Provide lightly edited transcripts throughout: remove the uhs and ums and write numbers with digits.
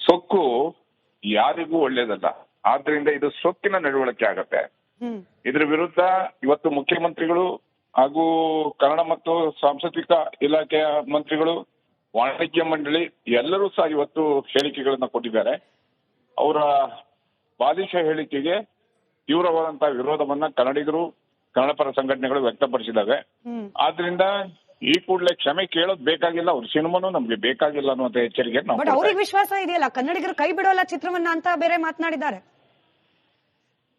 ಸೊಕ್ಕು ಯಾರಿಗೂ ಒಳ್ಳೇದಲ್ಲ. ಆದ್ರಿಂದ ಇದು ಸೊಕ್ಕಿನ ನಡವಳಿಕೆ ಆಗತ್ತೆ. ಇದ್ರ ವಿರುದ್ಧ ಇವತ್ತು ಮುಖ್ಯಮಂತ್ರಿಗಳು ಹಾಗೂ ಕನ್ನಡ ಮತ್ತು ಸಾಂಸ್ಕೃತಿಕ ಇಲಾಖೆಯ ಮಂತ್ರಿಗಳು, ವಾಣಿಜ್ಯ ಮಂಡಳಿ ಎಲ್ಲರೂ ಸಹ ಇವತ್ತು ಹೇಳಿಕೆಗಳನ್ನ ಕೊಟ್ಟಿದ್ದಾರೆ. ಅವರ ಬಾಲಿಶ ಹೇಳಿಕೆಗೆ ತೀವ್ರವಾದಂತಹ ವಿರೋಧವನ್ನ ಕನ್ನಡಿಗರು, ಕನ್ನಡ ಪರ ಸಂಘಟನೆಗಳು ವ್ಯಕ್ತಪಡಿಸಿದ್ದಾವೆ. ಆದ್ರಿಂದ ಈ ಕೂಡಲೇ ಕ್ಷಮೆ ಕೇಳೋದು ಬೇಕಾಗಿಲ್ಲ, ಅವ್ರ ಸಿನಿಮಾನು ನಮ್ಗೆ ಬೇಕಾಗಿಲ್ಲ ಅನ್ನುವಂತ ಎಚ್ಚರಿಕೆ ನಾವು. ಬಟ್ ಅವ್ರಿಗೆ ವಿಶ್ವಾಸ ಇದೆಯಲ್ಲ, ಕನ್ನಡಿಗರು ಕೈ ಬಿಡೋಲ್ಲ ಚಿತ್ರವನ್ನ ಅಂತ ಬೇರೆ ಮಾತನಾಡಿದ್ದಾರೆ.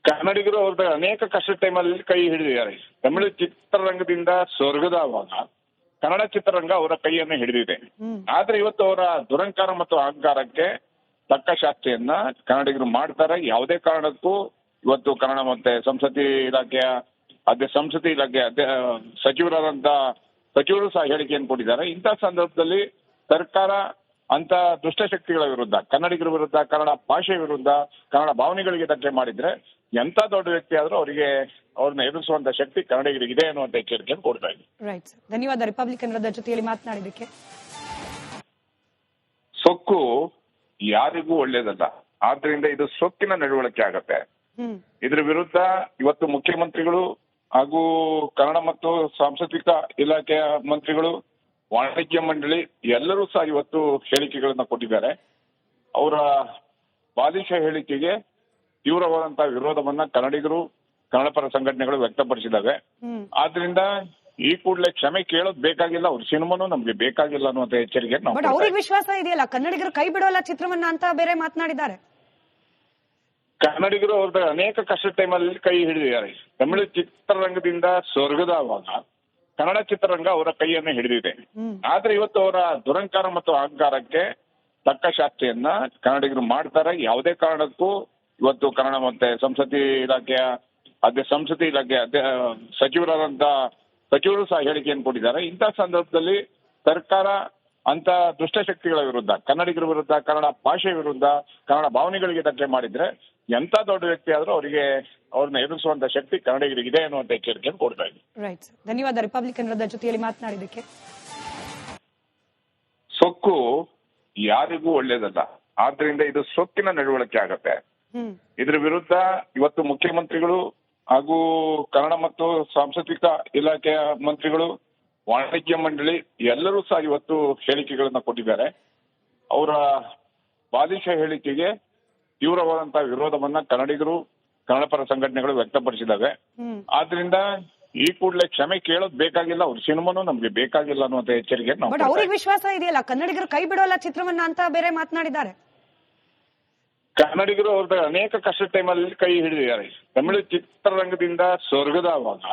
ಕನ್ನಡಿಗರು ಅವ್ರದ್ದು ಅನೇಕ ಕಷ್ಟ ಟೈಮಲ್ಲಿ ಕೈ ಹಿಡಿದಿದ್ದಾರೆ. ತಮಿಳು ಚಿತ್ರರಂಗದಿಂದ ಸ್ವರ್ಗದವಾಗ ಕನ್ನಡ ಚಿತ್ರರಂಗ ಅವರ ಕೈಯನ್ನು ಹಿಡಿದಿದೆ. ಆದ್ರೆ ಇವತ್ತು ಅವರ ದುರಂಕಾರ ಮತ್ತು ಅಹಂಕಾರಕ್ಕೆ ತಕ್ಕ ಶಾಸ್ತಿಯನ್ನ ಕನ್ನಡಿಗರು ಮಾಡ್ತಾರೆ. ಯಾವುದೇ ಕಾರಣಕ್ಕೂ ಇವತ್ತು ಕನ್ನಡ ಮತ್ತೆ ಸಂಸ್ಕೃತಿ ಇಲಾಖೆಯ ಸಚಿವರಾದಂತ ಸಚಿವರು ಸಹ ಹೇಳಿಕೆಯನ್ನು ಕೊಟ್ಟಿದ್ದಾರೆ. ಇಂತಹ ಸಂದರ್ಭದಲ್ಲಿ ಸರ್ಕಾರ ಅಂತ ದುಷ್ಟಶಕ್ತಿಗಳ ವಿರುದ್ಧ, ಕನ್ನಡಿಗರ ವಿರುದ್ಧ, ಕನ್ನಡ ಭಾಷೆ ವಿರುದ್ಧ, ಕನ್ನಡ ಭಾವನೆಗಳಿಗೆ ಧಕ್ಕೆ ಮಾಡಿದ್ರೆ ಎಂತ ದೊಡ್ಡ ವ್ಯಕ್ತಿ ಆದ್ರೂ ಅವ್ರನ್ನ ಎದುರಿಸುವಂತ ಶಕ್ತಿ ಕನ್ನಡಿಗರಿಗೆ ಇದೆ ಅನ್ನುವಂತ ಎಚ್ಚರಿಕೆಯನ್ನು ಕೊಡ್ತಾ ಇದ್ದೀವಿ. ರೈಟ್, ಧನ್ಯವಾದ ರಿಪಬ್ಲಿಕನ್ ಜೊತೆಯಲ್ಲಿ ಮಾತನಾಡಿದ್ದಕ್ಕೆ. ಸೊಕ್ಕು ಯಾರಿಗೂ ಒಳ್ಳೇದಲ್ಲ. ಆದ್ರಿಂದ ಇದು ಸೊಕ್ಕಿನ ನಡವಳಿಕೆ ಆಗತ್ತೆ. ಇದ್ರ ವಿರುದ್ಧ ಇವತ್ತು ಮುಖ್ಯಮಂತ್ರಿಗಳು ಹಾಗೂ ಕನ್ನಡ ಮತ್ತು ಸಾಂಸ್ಕೃತಿಕ ಇಲಾಖೆಯ ಮಂತ್ರಿಗಳು, ವಾಣಿಜ್ಯ ಮಂಡಳಿ ಎಲ್ಲರೂ ಸಹ ಇವತ್ತು ಹೇಳಿಕೆಗಳನ್ನ ಕೊಟ್ಟಿದ್ದಾರೆ. ಅವರ ಬಾಲಿಶ ಹೇಳಿಕೆಗೆ ತೀವ್ರವಾದಂತಹ ವಿರೋಧವನ್ನ ಕನ್ನಡಿಗರು, ಕನ್ನಡ ಪರ ಸಂಘಟನೆಗಳು ವ್ಯಕ್ತಪಡಿಸಿದ್ದಾವೆ. ಆದ್ರಿಂದ ಈ ಕೂಡಲೇ ಕ್ಷಮೆ ಕೇಳೋದು ಬೇಕಾಗಿಲ್ಲ, ಅವ್ರ ಸಿನಿಮಾನು ನಮ್ಗೆ ಬೇಕಾಗಿಲ್ಲ ಅನ್ನುವಂತ ಎಚ್ಚರಿಕೆ ನಾವು. ಬಟ್ ಅವ್ರಿಗೆ ವಿಶ್ವಾಸ ಇದೆಯಲ್ಲ, ಕನ್ನಡಿಗರು ಕೈ ಬಿಡೋಲ್ಲ ಚಿತ್ರವನ್ನ ಅಂತ ಬೇರೆ ಮಾತನಾಡಿದ್ದಾರೆ. ಕನ್ನಡಿಗರು ಅವ್ರದ್ದು ಅನೇಕ ಕಷ್ಟ ಟೈಮಲ್ಲಿ ಕೈ ಹಿಡಿದಿದ್ದಾರೆ. ತಮಿಳು ಚಿತ್ರರಂಗದಿಂದ ಸ್ವರ್ಗದವಾಗ ಕನ್ನಡ ಚಿತ್ರರಂಗ ಅವರ ಕೈಯನ್ನು ಹಿಡಿದಿದೆ. ಆದ್ರೆ ಇವತ್ತು ಅವರ ದುರಂಕಾರ ಮತ್ತು ಅಹಂಕಾರಕ್ಕೆ ತಕ್ಕ ಶಾಸ್ತಿಯನ್ನ ಕನ್ನಡಿಗರು ಮಾಡ್ತಾರೆ. ಯಾವುದೇ ಕಾರಣಕ್ಕೂ ಇವತ್ತು ಕನ್ನಡ ಮತ್ತೆ ಸಂಸ್ಕೃತಿ ಇಲಾಖೆಯ ಸಚಿವರಾದಂತ ಸಚಿವರು ಸಹ ಹೇಳಿಕೆಯನ್ನು ಕೊಟ್ಟಿದ್ದಾರೆ. ಇಂತಹ ಸಂದರ್ಭದಲ್ಲಿ ಸರ್ಕಾರ ಅಂತ ದುಷ್ಟಶಕ್ತಿಗಳ ವಿರುದ್ಧ, ಕನ್ನಡಿಗರ ವಿರುದ್ಧ, ಕನ್ನಡ ಭಾಷೆ ವಿರುದ್ಧ, ಕನ್ನಡ ಭಾವನೆಗಳಿಗೆ ಧಕ್ಕೆ ಮಾಡಿದ್ರೆ ಎಂತ ದೊಡ್ಡ ವ್ಯಕ್ತಿ ಆದ್ರೂ ಅವ್ರನ್ನ ಎದುರಿಸುವಂತ ಶಕ್ತಿ ಕನ್ನಡಿಗರಿಗೆ ಇದೆ ಅನ್ನುವಂತ ಎಚ್ಚರಿಕೆಯನ್ನು ಕೊಡ್ತಾ ಇದ್ದೀವಿ. ರೈಟ್, ಧನ್ಯವಾದ ರಿಪಬ್ಲಿಕನ್ ಜೊತೆಯಲ್ಲಿ ಮಾತನಾಡಿದ್ದಕ್ಕೆ. ಸೊಕ್ಕು ಯಾರಿಗೂ ಒಳ್ಳೇದಲ್ಲ. ಆದ್ರಿಂದ ಇದು ಸೊಕ್ಕಿನ ನಡವಳಿಕೆ ಆಗತ್ತೆ. ಇದ್ರ ವಿರುದ್ಧ ಇವತ್ತು ಮುಖ್ಯಮಂತ್ರಿಗಳು ಹಾಗೂ ಕನ್ನಡ ಮತ್ತು ಸಾಂಸ್ಕೃತಿಕ ಇಲಾಖೆಯ ಮಂತ್ರಿಗಳು, ವಾಣಿಜ್ಯ ಮಂಡಳಿ ಎಲ್ಲರೂ ಸಹ ಇವತ್ತು ಹೇಳಿಕೆಗಳನ್ನ ಕೊಟ್ಟಿದ್ದಾರೆ. ಅವರ ಬಾಲಿಶ ಹೇಳಿಕೆಗೆ ತೀವ್ರವಾದಂತಹ ವಿರೋಧವನ್ನ ಕನ್ನಡಿಗರು, ಕನ್ನಡ ಪರ ಸಂಘಟನೆಗಳು ವ್ಯಕ್ತಪಡಿಸಿದ್ದಾವೆ. ಆದ್ರಿಂದ ಈ ಕೂಡಲೇ ಕ್ಷಮೆ ಕೇಳೋದು ಬೇಕಾಗಿಲ್ಲ, ಅವ್ರ ಸಿನಿಮಾನು ನಮ್ಗೆ ಬೇಕಾಗಿಲ್ಲ ಅನ್ನುವಂತ ಎಚ್ಚರಿಕೆ ನಾವು. ಬಟ್ ಅವ್ರಿಗೆ ವಿಶ್ವಾಸ ಇದೆಯಲ್ಲ, ಕನ್ನಡಿಗರು ಕೈ ಬಿಡೋಲ್ಲ ಚಿತ್ರವನ್ನ ಅಂತ ಬೇರೆ ಮಾತನಾಡಿದ್ದಾರೆ. ಕನ್ನಡಿಗರು ಅವ್ರದ್ದು ಅನೇಕ ಕಷ್ಟ ಟೈಮಲ್ಲಿ ಕೈ ಹಿಡಿದಿದ್ದಾರೆ. ತಮಿಳು ಚಿತ್ರರಂಗದಿಂದ ಸ್ವರ್ಗದವಾಗ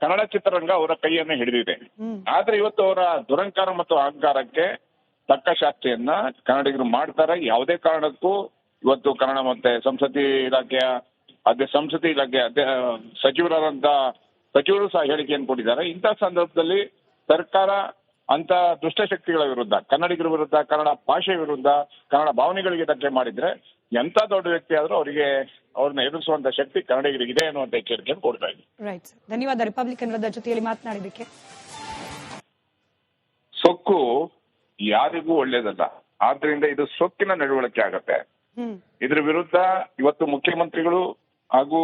ಕನ್ನಡ ಚಿತ್ರರಂಗ ಅವರ ಕೈಯನ್ನು ಹಿಡಿದಿದೆ. ಆದ್ರೆ ಇವತ್ತು ಅವರ ದುರಂಕಾರ ಮತ್ತು ಅಹಂಕಾರಕ್ಕೆ ತಕ್ಕ ಶಾಸ್ತಿಯನ್ನ ಕನ್ನಡಿಗರು ಮಾಡ್ತಾರೆ. ಯಾವುದೇ ಕಾರಣಕ್ಕೂ ಇವತ್ತು ಕನ್ನಡ ಮತ್ತೆ ಸಂಸ್ಕೃತಿ ಇಲಾಖೆಯ ಸಚಿವರಾದಂತ ಸಚಿವರು ಸಹ ಹೇಳಿಕೆಯನ್ನು ಕೊಟ್ಟಿದ್ದಾರೆ. ಇಂತಹ ಸಂದರ್ಭದಲ್ಲಿ ಸರ್ಕಾರ ಅಂತ ದುಷ್ಟಶಕ್ತಿಗಳ ವಿರುದ್ಧ, ಕನ್ನಡಿಗರ ವಿರುದ್ಧ, ಕನ್ನಡ ಭಾಷೆ ವಿರುದ್ಧ, ಕನ್ನಡ ಭಾವನೆಗಳಿಗೆ ಧಕ್ಕೆ ಮಾಡಿದ್ರೆ ಎಂತ ದೊಡ್ಡ ವ್ಯಕ್ತಿ ಆದ್ರೂ ಅವ್ರನ್ನ ಎದುರಿಸುವಂತ ಶಕ್ತಿ ಕನ್ನಡಿಗರಿಗೆ ಇದೆ ಅನ್ನುವಂತ ಎಚ್ಚರಿಕೆಯನ್ನು ಕೊಡ್ತಾ ಇದ್ದೀವಿ. ರೈಟ್, ಧನ್ಯವಾದ ರಿಪಬ್ಲಿಕನ್ ಜೊತೆಯಲ್ಲಿ ಮಾತನಾಡಿದ್ದಕ್ಕೆ. ಸೊಕ್ಕು ಯಾರಿಗೂ ಒಳ್ಳೇದಲ್ಲ. ಆದ್ರಿಂದ ಇದು ಸೊಕ್ಕಿನ ನಡವಳಿಕೆ ಆಗತ್ತೆ. ಇದ್ರ ವಿರುದ್ಧ ಇವತ್ತು ಮುಖ್ಯಮಂತ್ರಿಗಳು ಹಾಗೂ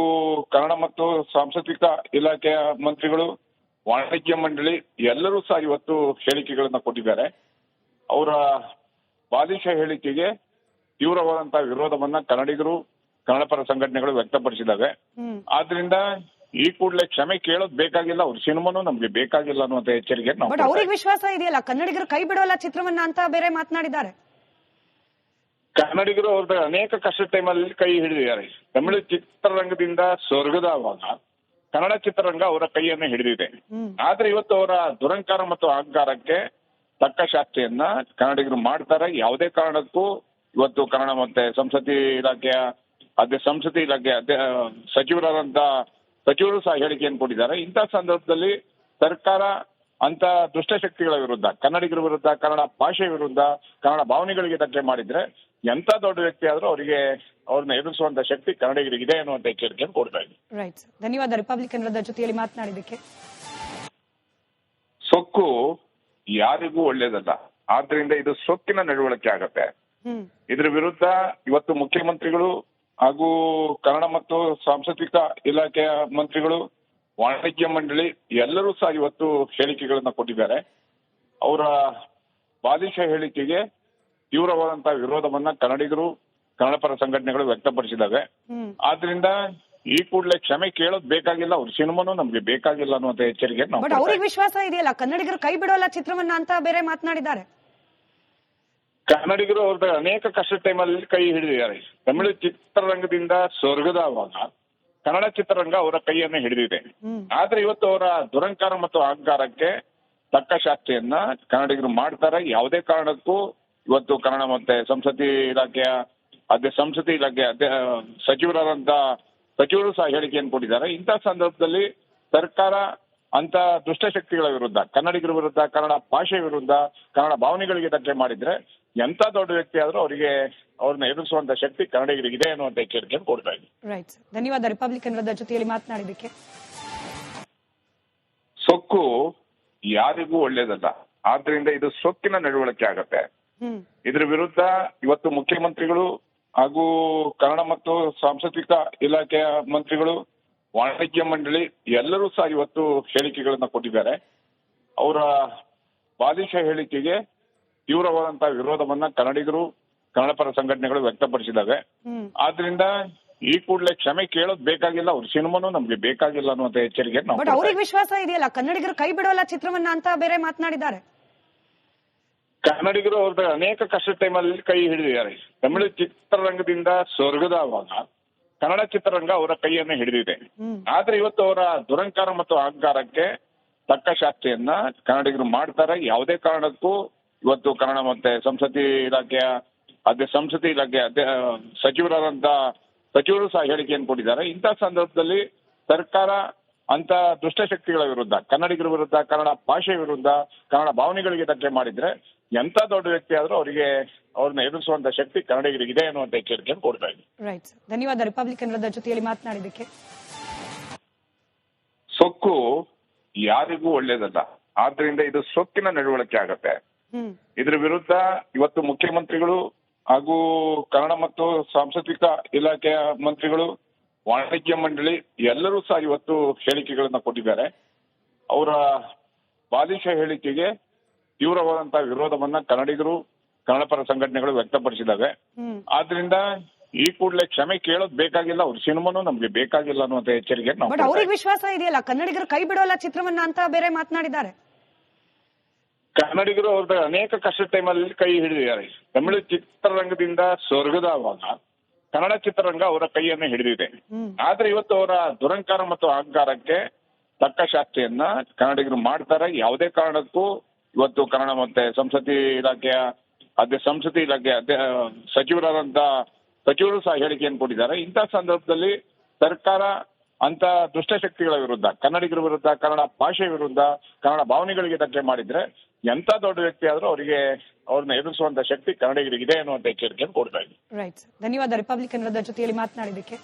ಕನ್ನಡ ಮತ್ತು ಸಾಂಸ್ಕೃತಿಕ ಇಲಾಖೆಯ ಮಂತ್ರಿಗಳು, ವಾಣಿಜ್ಯ ಮಂಡಳಿ ಎಲ್ಲರೂ ಸಹ ಇವತ್ತು ಹೇಳಿಕೆಗಳನ್ನ ಕೊಟ್ಟಿದ್ದಾರೆ. ಅವರ ಬಾಲಿಶ ಹೇಳಿಕೆಗೆ ತೀವ್ರವಾದಂತಹ ವಿರೋಧವನ್ನ ಕನ್ನಡಿಗರು, ಕನ್ನಡ ಪರ ಸಂಘಟನೆಗಳು ವ್ಯಕ್ತಪಡಿಸಿದ್ದಾವೆ. ಆದ್ರಿಂದ ಈ ಕೂಡಲೇ ಕ್ಷಮೆ ಕೇಳೋದು ಬೇಕಾಗಿಲ್ಲ, ಅವ್ರ ಸಿನಿಮಾನು ನಮ್ಗೆ ಬೇಕಾಗಿಲ್ಲ ಅನ್ನುವಂತ ಎಚ್ಚರಿಕೆ ನಾವು. ಬಟ್ ಅವ್ರಿಗೆ ವಿಶ್ವಾಸ ಇದೆಯಲ್ಲ, ಕನ್ನಡಿಗರು ಕೈ ಬಿಡೋಲ್ಲ ಚಿತ್ರವನ್ನ ಅಂತ ಬೇರೆ ಮಾತನಾಡಿದ್ದಾರೆ. ಕನ್ನಡಿಗರು ಅವ್ರದ್ದು ಅನೇಕ ಕಷ್ಟ ಟೈಮಲ್ಲಿ ಕೈ ಹಿಡಿದಿದ್ದಾರೆ. ತಮಿಳು ಚಿತ್ರರಂಗದಿಂದ ಸ್ವರ್ಗದವಾಗ ಕನ್ನಡ ಚಿತ್ರರಂಗ ಅವರ ಕೈಯನ್ನು ಹಿಡಿದಿದೆ. ಆದ್ರೆ ಇವತ್ತು ಅವರ ದುರಂಕಾರ ಮತ್ತು ಅಹಂಕಾರಕ್ಕೆ ತಕ್ಕ ಶಾಸ್ತಿಯನ್ನ ಕನ್ನಡಿಗರು ಮಾಡ್ತಾರೆ. ಯಾವುದೇ ಕಾರಣಕ್ಕೂ ಇವತ್ತು ಕನ್ನಡ ಮತ್ತೆ ಸಂಸ್ಕೃತಿ ಇಲಾಖೆಯ ಸಚಿವರಾದಂತ ಸಚಿವರು ಸಹ ಹೇಳಿಕೆಯನ್ನು ಕೊಟ್ಟಿದ್ದಾರೆ. ಇಂತಹ ಸಂದರ್ಭದಲ್ಲಿ ಸರ್ಕಾರ ಅಂತ ದುಷ್ಟಶಕ್ತಿಗಳ ವಿರುದ್ಧ, ಕನ್ನಡಿಗರ ವಿರುದ್ಧ, ಕನ್ನಡ ಭಾಷೆ ವಿರುದ್ಧ, ಕನ್ನಡ ಭಾವನೆಗಳಿಗೆ ಧಕ್ಕೆ ಮಾಡಿದ್ರೆ ಎಂತ ದೊಡ್ಡ ವ್ಯಕ್ತಿ ಆದ್ರೂ ಅವ್ರನ್ನ ಎದುರಿಸುವಂತ ಶಕ್ತಿ ಕನ್ನಡಿಗರಿಗೆ ಇದೆ ಅನ್ನುವಂತ ಎಚ್ಚರಿಕೆಯನ್ನು ಕೊಡ್ತಾ ಇದ್ದೀವಿ. ರೈಟ್, ಧನ್ಯವಾದ ರಿಪಬ್ಲಿಕನ್ ಜೊತೆಯಲ್ಲಿ ಮಾತನಾಡಿದ್ದಕ್ಕೆ. ಸೊಕ್ಕು ಯಾರಿಗೂ ಒಳ್ಳೇದಲ್ಲ. ಆದ್ರಿಂದ ಇದು ಸೊಕ್ಕಿನ ನಡವಳಿಕೆ ಆಗತ್ತೆ. ಇದ್ರ ವಿರುದ್ಧ ಇವತ್ತು ಮುಖ್ಯಮಂತ್ರಿಗಳು ಹಾಗೂ ಕನ್ನಡ ಮತ್ತು ಸಾಂಸ್ಕೃತಿಕ ಇಲಾಖೆಯ ಮಂತ್ರಿಗಳು, ವಾಣಿಜ್ಯ ಮಂಡಳಿ ಎಲ್ಲರೂ ಸಹ ಇವತ್ತು ಹೇಳಿಕೆಗಳನ್ನ ಕೊಟ್ಟಿದ್ದಾರೆ. ಅವರ ಬಾಲಿಶ ಹೇಳಿಕೆಗೆ ತೀವ್ರವಾದಂತಹ ವಿರೋಧವನ್ನ ಕನ್ನಡಿಗರು, ಕನ್ನಡ ಪರ ಸಂಘಟನೆಗಳು ವ್ಯಕ್ತಪಡಿಸಿದ್ದಾವೆ. ಆದ್ರಿಂದ ಈ ಕೂಡಲೇ ಕ್ಷಮೆ ಕೇಳೋದು ಬೇಕಾಗಿಲ್ಲ, ಅವ್ರ ಸಿನಿಮಾನು ನಮ್ಗೆ ಬೇಕಾಗಿಲ್ಲ ಅನ್ನುವಂತ ಎಚ್ಚರಿಕೆ ನಾವು. ಬಟ್ ಅವ್ರಿಗೆ ವಿಶ್ವಾಸ ಇದೆಯಲ್ಲ, ಕನ್ನಡಿಗರು ಕೈ ಬಿಡೋಲ್ಲ ಚಿತ್ರವನ್ನ ಅಂತ ಬೇರೆ ಮಾತನಾಡಿದ್ದಾರೆ. ಕನ್ನಡಿಗರು ಅವ್ರದ್ದು ಅನೇಕ ಕಷ್ಟ ಟೈಮಲ್ಲಿ ಕೈ ಹಿಡಿದಿದ್ದಾರೆ. ತಮಿಳು ಚಿತ್ರರಂಗದಿಂದ ಸ್ವರ್ಗದವಾಗ ಕನ್ನಡ ಚಿತ್ರರಂಗ ಅವರ ಕೈಯನ್ನ ಹಿಡಿದಿದೆ. ಆದ್ರೆ ಇವತ್ತು ಅವರ ದುರಂಕಾರ ಮತ್ತು ಅಹಂಕಾರಕ್ಕೆ ತಕ್ಕ ಶಾಸ್ತಿಯನ್ನ ಕನ್ನಡಿಗರು ಮಾಡ್ತಾರೆ. ಯಾವುದೇ ಕಾರಣಕ್ಕೂ ಇವತ್ತು ಕನ್ನಡ ಮತ್ತೆ ಸಂಸ್ಕೃತಿ ಇಲಾಖೆಯ ಸಚಿವರಾದಂತ ಸಚಿವರು ಸಹ ಹೇಳಿಕೆಯನ್ನು ಕೊಟ್ಟಿದ್ದಾರೆ. ಇಂತಹ ಸಂದರ್ಭದಲ್ಲಿ ಸರ್ಕಾರ ಅಂತ ದುಷ್ಟಶಕ್ತಿಗಳ ವಿರುದ್ಧ, ಕನ್ನಡಿಗರ ವಿರುದ್ಧ, ಕನ್ನಡ ಭಾಷೆ ವಿರುದ್ಧ, ಕನ್ನಡ ಭಾವನೆಗಳಿಗೆ ಧಕ್ಕೆ ಮಾಡಿದ್ರೆ ಎಂತ ದೊಡ್ಡ ವ್ಯಕ್ತಿ ಆದ್ರೂ ಅವ್ರನ್ನ ಎದುರಿಸುವಂತ ಶಕ್ತಿ ಕನ್ನಡಿಗರಿಗೆ ಇದೆ ಅನ್ನುವಂತ ಎಚ್ಚರಿಕೆಯನ್ನು ಕೊಡ್ತಾ ಇದ್ದೀವಿ. ರೈಟ್, ಧನ್ಯವಾದ ರಿಪಬ್ಲಿಕನ್ ಜೊತೆಯಲ್ಲಿ ಮಾತನಾಡಿದ್ದಕ್ಕೆ. ಸೊಕ್ಕು ಯಾರಿಗೂ ಒಳ್ಳೇದಲ್ಲ, ಆದ್ರಿಂದ ಇದು ಸೊಕ್ಕಿನ ನಡವಳಿಕೆ ಆಗತ್ತೆ. ಇದ್ರ ವಿರುದ್ಧ ಇವತ್ತು ಮುಖ್ಯಮಂತ್ರಿಗಳು ಹಾಗೂ ಕನ್ನಡ ಮತ್ತು ಸಾಂಸ್ಕೃತಿಕ ಇಲಾಖೆಯ ಮಂತ್ರಿಗಳು, ವಾಣಿಜ್ಯ ಮಂಡಳಿ ಎಲ್ಲರೂ ಸಹ ಇವತ್ತು ಹೇಳಿಕೆಗಳನ್ನ ಕೊಟ್ಟಿದ್ದಾರೆ. ಅವರ ಬಾಲಿಶ ಹೇಳಿಕೆಗೆ ತೀವ್ರವಾದಂತಹ ವಿರೋಧವನ್ನ ಕನ್ನಡಿಗರು, ಕನ್ನಡ ಪರ ಸಂಘಟನೆಗಳು ವ್ಯಕ್ತಪಡಿಸಿದ್ದಾವೆ. ಆದ್ರಿಂದ ಈ ಕೂಡಲೇ ಕ್ಷಮೆ ಕೇಳೋದು ಬೇಕಾಗಿಲ್ಲ, ಅವ್ರ ಸಿನಿಮಾನು ನಮ್ಗೆ ಬೇಕಾಗಿಲ್ಲ ಅನ್ನುವಂತ ಎಚ್ಚರಿಕೆ ನಾವು. ಬಟ್ ಅವ್ರಿಗೆ ವಿಶ್ವಾಸ ಇದೆಯಲ್ಲ, ಕನ್ನಡಿಗರು ಕೈ ಬಿಡೋಲ್ಲ ಚಿತ್ರವನ್ನ ಅಂತ ಬೇರೆ ಮಾತನಾಡಿದ್ದಾರೆ. ಕನ್ನಡಿಗರು ಅವ್ರದ್ದು ಅನೇಕ ಕಷ್ಟ ಟೈಮಲ್ಲಿ ಕೈ ಹಿಡಿದಿದ್ದಾರೆ. ತಮಿಳು ಚಿತ್ರರಂಗದಿಂದ ಸ್ವರ್ಗದವಾಗ ಕನ್ನಡ ಚಿತ್ರರಂಗ ಅವರ ಕೈಯನ್ನ ಹಿಡಿದಿದೆ. ಆದ್ರೆ ಇವತ್ತು ಅವರ ದುರಂಕಾರ ಮತ್ತು ಅಹಂಕಾರಕ್ಕೆ ತಕ್ಕ ಶಾಸ್ತಿಯನ್ನ ಕನ್ನಡಿಗರು ಮಾಡ್ತಾರೆ. ಯಾವುದೇ ಕಾರಣಕ್ಕೂ ಇವತ್ತು ಕನ್ನಡ ಮತ್ತೆ ಸಂಸ್ಕೃತಿ ಇಲಾಖೆಯ ಸಚಿವರಾದಂತ ಸಚಿವರು ಸಹ ಹೇಳಿಕೆಯನ್ನು ಕೊಟ್ಟಿದ್ದಾರೆ. ಇಂತಹ ಸಂದರ್ಭದಲ್ಲಿ ಸರ್ಕಾರ ಅಂತ ದುಷ್ಟಶಕ್ತಿಗಳ ವಿರುದ್ಧ, ಕನ್ನಡಿಗರ ವಿರುದ್ಧ, ಕನ್ನಡ ಭಾಷೆ ವಿರುದ್ಧ, ಕನ್ನಡ ಭಾವನೆಗಳಿಗೆ ಧಕ್ಕೆ ಮಾಡಿದ್ರೆ ಎಂತ ದೊಡ್ಡ ವ್ಯಕ್ತಿ ಆದ್ರೂ ಅವ್ರನ್ನ ಎದುರಿಸುವಂತ ಶಕ್ತಿ ಕನ್ನಡಿಗರಿಗೆ ಇದೆ ಅನ್ನುವಂತ ಎಚ್ಚರಿಕೆಯನ್ನು ಕೊಡ್ತಾ ಇದ್ದೀವಿ. ರೈಟ್, ಧನ್ಯವಾದ ರಿಪಬ್ಲಿಕನ್ ಜೊತೆಯಲ್ಲಿ ಮಾತನಾಡಿದ್ದಕ್ಕೆ. ಸೊಕ್ಕು ಯಾರಿಗೂ ಒಳ್ಳೇದಲ್ಲ, ಆದ್ರಿಂದ ಇದು ಸೊಕ್ಕಿನ ನಡವಳಿಕೆ ಆಗತ್ತೆ. ಇದ್ರ ವಿರುದ್ಧ ಇವತ್ತು ಮುಖ್ಯಮಂತ್ರಿಗಳು ಹಾಗೂ ಕನ್ನಡ ಮತ್ತು ಸಾಂಸ್ಕೃತಿಕ ಇಲಾಖೆಯ ಮಂತ್ರಿಗಳು, ವಾಣಿಜ್ಯ ಮಂಡಳಿ ಎಲ್ಲರೂ ಸಹ ಇವತ್ತು ಹೇಳಿಕೆಗಳನ್ನ ಕೊಟ್ಟಿದ್ದಾರೆ. ಅವರ ಬಾಲಿಶ ಹೇಳಿಕೆಗೆ ತೀವ್ರವಾದಂತಹ ವಿರೋಧವನ್ನ ಕನ್ನಡಿಗರು, ಕನ್ನಡ ಪರ ಸಂಘಟನೆಗಳು ವ್ಯಕ್ತಪಡಿಸಿದ್ದಾವೆ. ಆದ್ರಿಂದ ಈ ಕೂಡಲೇ ಕ್ಷಮೆ ಕೇಳೋದು ಬೇಕಾಗಿಲ್ಲ, ಅವ್ರ ಸಿನಿಮಾನು ನಮ್ಗೆ ಬೇಕಾಗಿಲ್ಲ ಅನ್ನುವಂತ ಎಚ್ಚರಿಕೆ ನಾವು. ಬಟ್ ಅವ್ರಿಗೆ ವಿಶ್ವಾಸ ಇದೆಯಲ್ಲ, ಕನ್ನಡಿಗರು ಕೈ ಬಿಡೋಲ್ಲ ಚಿತ್ರವನ್ನ ಅಂತ ಬೇರೆ ಮಾತನಾಡಿದ್ದಾರೆ. ಕನ್ನಡಿಗರು ಅವ್ರದ್ದು ಅನೇಕ ಕಷ್ಟ ಟೈಮಲ್ಲಿ ಕೈ ಹಿಡಿದಿದ್ದಾರೆ. ತಮಿಳು ಚಿತ್ರರಂಗದಿಂದ ಸ್ವರ್ಗದವಾಗ ಕನ್ನಡ ಚಿತ್ರರಂಗ ಅವರ ಕೈಯನ್ನ ಹಿಡಿದಿದೆ. ಆದ್ರೆ ಇವತ್ತು ಅವರ ದುರಂಕಾರ ಮತ್ತು ಅಹಂಕಾರಕ್ಕೆ ತಕ್ಕ ಶಾಸ್ತಿಯನ್ನ ಕನ್ನಡಿಗರು ಮಾಡ್ತಾರೆ. ಯಾವುದೇ ಕಾರಣಕ್ಕೂ ಇವತ್ತು ಕನ್ನಡ ಮತ್ತೆ ಸಂಸ್ಕೃತಿ ಇಲಾಖೆಯ ಸಚಿವರಾದಂತ ಸಚಿವರು ಸಹ ಹೇಳಿಕೆಯನ್ನು ಕೊಟ್ಟಿದ್ದಾರೆ. ಇಂತಹ ಸಂದರ್ಭದಲ್ಲಿ ಸರ್ಕಾರ ಅಂತ ದುಷ್ಟಶಕ್ತಿಗಳ ವಿರುದ್ಧ, ಕನ್ನಡಿಗರ ವಿರುದ್ಧ, ಕನ್ನಡ ಭಾಷೆ ವಿರುದ್ಧ, ಕನ್ನಡ ಭಾವನೆಗಳಿಗೆ ಧಕ್ಕೆ ಮಾಡಿದ್ರೆ ಎಂತ ದೊಡ್ಡ ವ್ಯಕ್ತಿ ಆದ್ರೂ ಅವ್ರನ್ನ ಎದುರಿಸುವಂತ ಶಕ್ತಿ ಕನ್ನಡಿಗರಿಗೆ ಇದೆ ಅನ್ನುವಂತ ಎಚ್ಚರಿಕೆಯನ್ನು ಕೊಡ್ತಾ ಇದ್ದೀವಿ. ರೈಟ್, ಧನ್ಯವಾದ ರಿಪಬ್ಲಿಕನ್ ಜೊತೆಯಲ್ಲಿ ಮಾತನಾಡಿದ್ದಕ್ಕೆ.